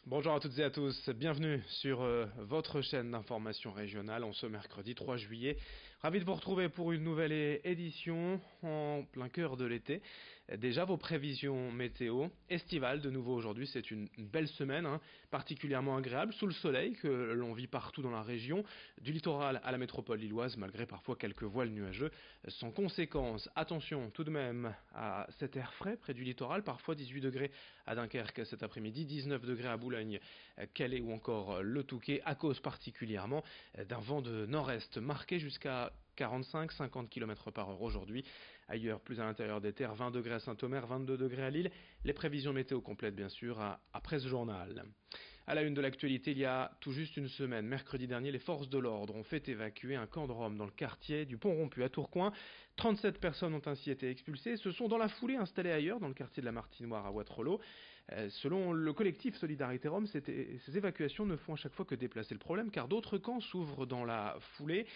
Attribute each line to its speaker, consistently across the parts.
Speaker 1: Bonjour à toutes et à tous, bienvenue sur votre chaîne d'information régionale en ce mercredi 3 juillet. Ravi de vous retrouver pour une nouvelle édition en plein cœur de l'été. Déjà vos prévisions météo estivales de nouveau aujourd'hui, c'est une belle semaine, particulièrement agréable sous le soleil que l'on vit partout dans la région, du littoral à la métropole lilloise malgré parfois quelques voiles nuageux. Sans conséquence, attention tout de même à cet air frais près du littoral, parfois 18 degrés à Dunkerque cet après-midi, 19 degrés à Boulogne, Calais ou encore le Touquet, à cause particulièrement d'un vent de nord-est marqué jusqu'à 45-50 km par heure aujourd'hui. Ailleurs, plus à l'intérieur des terres, 20 degrés à Saint-Omer, 22 degrés à Lille. Les prévisions météo complètes, bien sûr, après ce journal. À la une de l'actualité, il y a tout juste une semaine, mercredi dernier, les forces de l'ordre ont fait évacuer un camp de Roms dans le quartier du Pont-Rompu à Tourcoing. 37 personnes ont ainsi été expulsées et se sont dans la foulée installées ailleurs, dans le quartier de la Martinoire à Wattrelos. Selon le collectif Solidarité Roms, ces évacuations ne font à chaque fois que déplacer le problème, car d'autres camps s'ouvrent dans la foulée.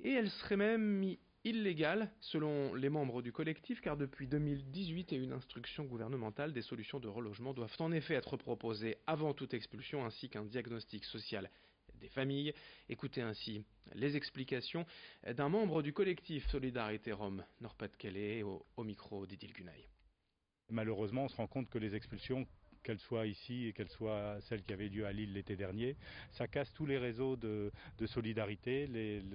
Speaker 1: Et elle serait même illégale, selon les membres du collectif, car depuis 2018 et une instruction gouvernementale, des solutions de relogement doivent en effet être proposées avant toute expulsion, ainsi qu'un diagnostic social des familles. Écoutez ainsi les explications d'un membre du collectif Solidarité Rome Nord-Pas-de-Calais au micro d'Idil Gunay.
Speaker 2: Malheureusement, on se rend compte que les expulsions, qu'elles soient ici et qu'elles soient celles qui avaient lieu à Lille l'été dernier, ça casse tous les réseaux de solidarité,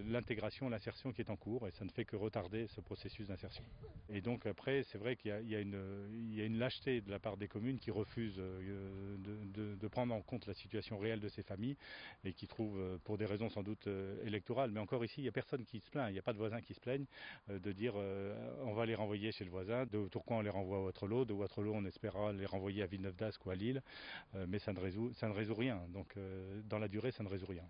Speaker 2: l'intégration, l'insertion qui est en cours, et ça ne fait que retarder ce processus d'insertion. Et donc après, c'est vrai qu'il y a une lâcheté de la part des communes qui refusent de prendre en compte la situation réelle de ces familles et qui trouvent, pour des raisons sans doute électorales, mais encore ici, il n'y a personne qui se plaint, il n'y a pas de voisins qui se plaignent de dire on va les renvoyer chez le voisin, de Tourcoing on les renvoie à Wattrelos, de Wattrelos on espérera les renvoyer à Villeneuve-d'Ascq ou à Lille, mais ça ne résout rien. Donc dans la durée, ça ne résout rien.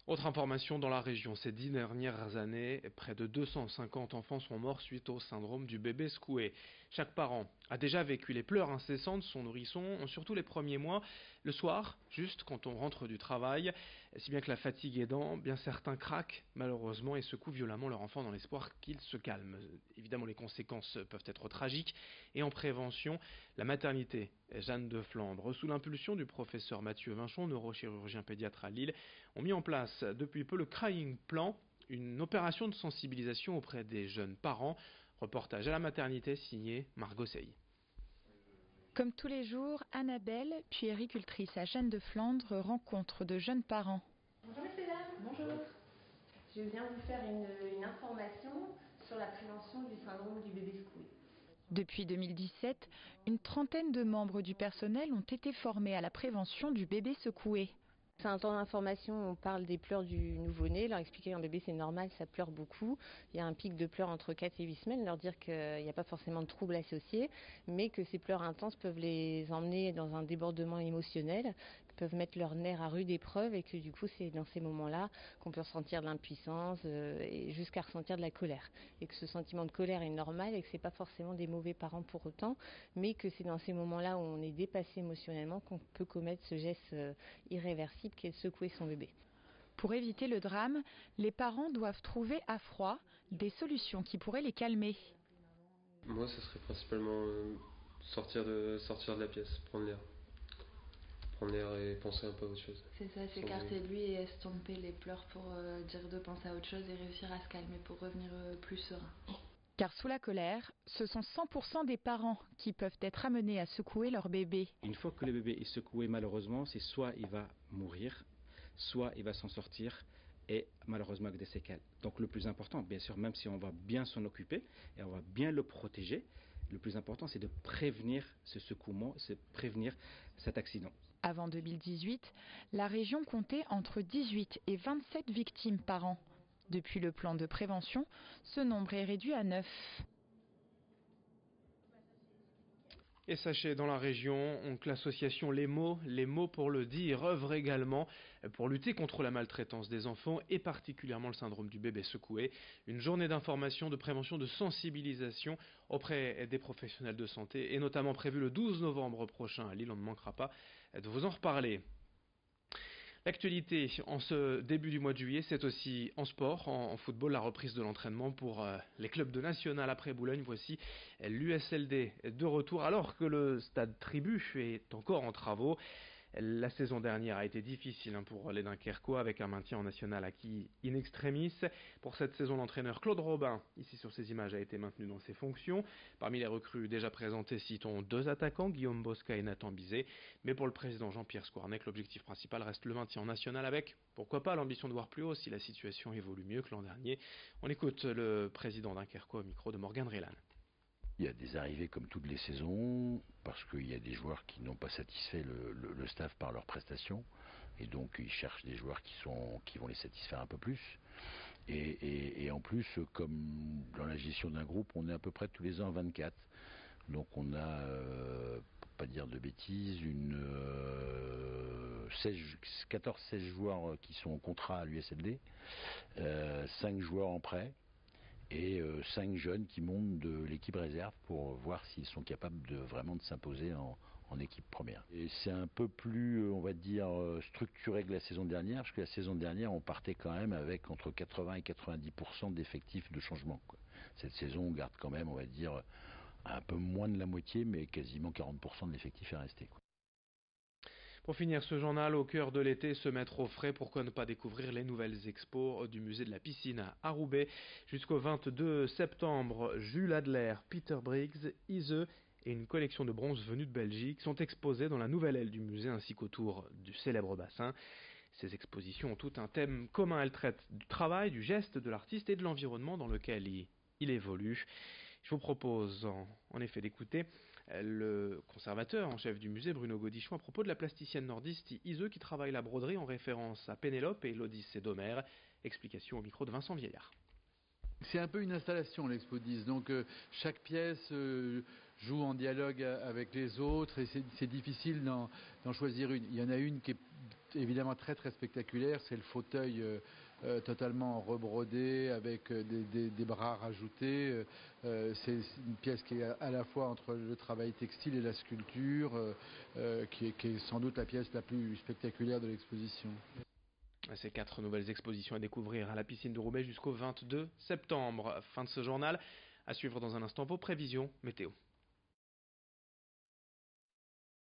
Speaker 1: Autre information dans la région, ces 10 dernières années, près de 250 enfants sont morts suite au syndrome du bébé secoué. Chaque parent a déjà vécu les pleurs incessantes de son nourrisson, surtout les premiers mois, le soir, juste quand on rentre du travail, si bien que la fatigue aidant, bien certains craquent malheureusement et secouent violemment leur enfant dans l'espoir qu'il se calme. Évidemment, les conséquences peuvent être tragiques et en prévention, la maternité Jeanne de Flandre, sous l'impulsion du professeur Mathieu Vinchon, neurochirurgien pédiatre à Lille, ont mis en place depuis peu le Crying Plan, une opération de sensibilisation auprès des jeunes parents. Reportage à la maternité signé Margot Sey.
Speaker 3: Comme tous les jours, Annabelle, puéricultrice à Jeanne de Flandre, rencontre de jeunes parents.
Speaker 4: Bonjour messieurs dames. Bonjour. Je viens vous faire une information sur la prévention du syndrome du bébé secoué.
Speaker 3: Depuis 2017, une trentaine de membres du personnel ont été formés à la prévention du bébé secoué.
Speaker 4: C'est un temps d'information, on parle des pleurs du nouveau-né, leur expliquer qu'un bébé c'est normal, ça pleure beaucoup. Il y a un pic de pleurs entre 4 et 8 semaines, leur dire qu'il n'y a pas forcément de troubles associés, mais que ces pleurs intenses peuvent les emmener dans un débordement émotionnel, peuvent mettre leur nerfs à rude épreuve et que du coup c'est dans ces moments-là qu'on peut ressentir de l'impuissance et jusqu'à ressentir de la colère. Et que ce sentiment de colère est normal et que c'est pas forcément des mauvais parents pour autant, mais que c'est dans ces moments-là où on est dépassé émotionnellement qu'on peut commettre ce geste irréversible qui est de secouer son bébé.
Speaker 3: Pour éviter le drame, les parents doivent trouver à froid des solutions qui pourraient les calmer.
Speaker 5: Moi, ce serait principalement sortir de la pièce, prendre l'air et penser un peu à autre chose.
Speaker 6: C'est ça, s'écarter de lui et estomper les pleurs pour dire de penser à autre chose et réussir à se calmer pour revenir plus serein.
Speaker 3: Car sous la colère, ce sont 100% des parents qui peuvent être amenés à secouer leur bébé.
Speaker 7: Une fois que le bébé est secoué, malheureusement, c'est soit il va mourir, soit il va s'en sortir et malheureusement avec des séquelles. Donc le plus important, bien sûr, même si on va bien s'en occuper et on va bien le protéger, le plus important c'est de prévenir ce secouement, c'est prévenir cet accident.
Speaker 3: Avant 2018, la région comptait entre 18 et 27 victimes par an. Depuis le plan de prévention, ce nombre est réduit à 9.
Speaker 1: Et sachez, dans la région, que l'association Les mots pour le dire, œuvre également pour lutter contre la maltraitance des enfants et particulièrement le syndrome du bébé secoué. Une journée d'information, de prévention, de sensibilisation auprès des professionnels de santé est notamment prévue le 12 novembre prochain à Lille. On ne manquera pas de vous en reparler. L'actualité en ce début du mois de juillet, c'est aussi en sport, en football, la reprise de l'entraînement pour les clubs de national après Boulogne. Voici l'USLD de retour alors que le stade Tribu est encore en travaux. La saison dernière a été difficile pour les Dunkerquois avec un maintien en national acquis in extremis. Pour cette saison, l'entraîneur Claude Robin, ici sur ces images, a été maintenu dans ses fonctions. Parmi les recrues déjà présentées, citons 2 attaquants, Guillaume Bosca et Nathan Bizet. Mais pour le président Jean-Pierre Squarnec, l'objectif principal reste le maintien en national avec, pourquoi pas, l'ambition de voir plus haut si la situation évolue mieux que l'an dernier. On écoute le président Dunkerquois au micro de Morgan Rélan.
Speaker 8: Il y a des arrivées comme toutes les saisons, parce qu'il y a des joueurs qui n'ont pas satisfait le staff par leurs prestations, et donc ils cherchent des joueurs qui vont les satisfaire un peu plus. Et en plus, comme dans la gestion d'un groupe, on est à peu près tous les ans 24. Donc on a, pour pas dire de bêtises, 14-16 joueurs qui sont en contrat à l'USLD, 5 joueurs en prêt, et 5 jeunes qui montent de l'équipe réserve pour voir s'ils sont capables vraiment de s'imposer en équipe première. Et c'est un peu plus, on va dire, structuré que la saison dernière, parce que la saison dernière, on partait quand même avec entre 80 et 90% d'effectifs de changement, quoi. Cette saison, on garde quand même, on va dire, un peu moins de la moitié, mais quasiment 40% de l'effectif est resté, quoi.
Speaker 1: Pour finir ce journal, au cœur de l'été, se mettre au frais, pourquoi ne pas découvrir les nouvelles expos du musée de la piscine à Roubaix. Jusqu'au 22 septembre, Jules Adler, Peter Briggs, Ise et une collection de bronze venus de Belgique sont exposés dans la nouvelle aile du musée ainsi qu'autour du célèbre bassin. Ces expositions ont tout un thème commun. Elles traitent du travail, du geste de l'artiste et de l'environnement dans lequel il évolue. Je vous propose en effet d'écouter le conservateur en chef du musée, Bruno Godichon, à propos de la plasticienne nordiste Ise qui travaille la broderie en référence à Pénélope et l'Odyssée d'Homère. Explication au micro de Vincent Vieillard.
Speaker 9: C'est un peu une installation, l'Expo 10, donc chaque pièce joue en dialogue avec les autres et c'est difficile d'en choisir une. Il y en a une qui est évidemment très très spectaculaire, c'est le fauteuil totalement rebrodé avec des bras rajoutés. C'est une pièce qui est à la fois entre le travail textile et la sculpture, qui est sans doute la pièce la plus spectaculaire de l'exposition.
Speaker 1: Ces 4 nouvelles expositions à découvrir à la piscine de Roubaix jusqu'au 22 septembre. Fin de ce journal. À suivre dans un instant vos prévisions météo.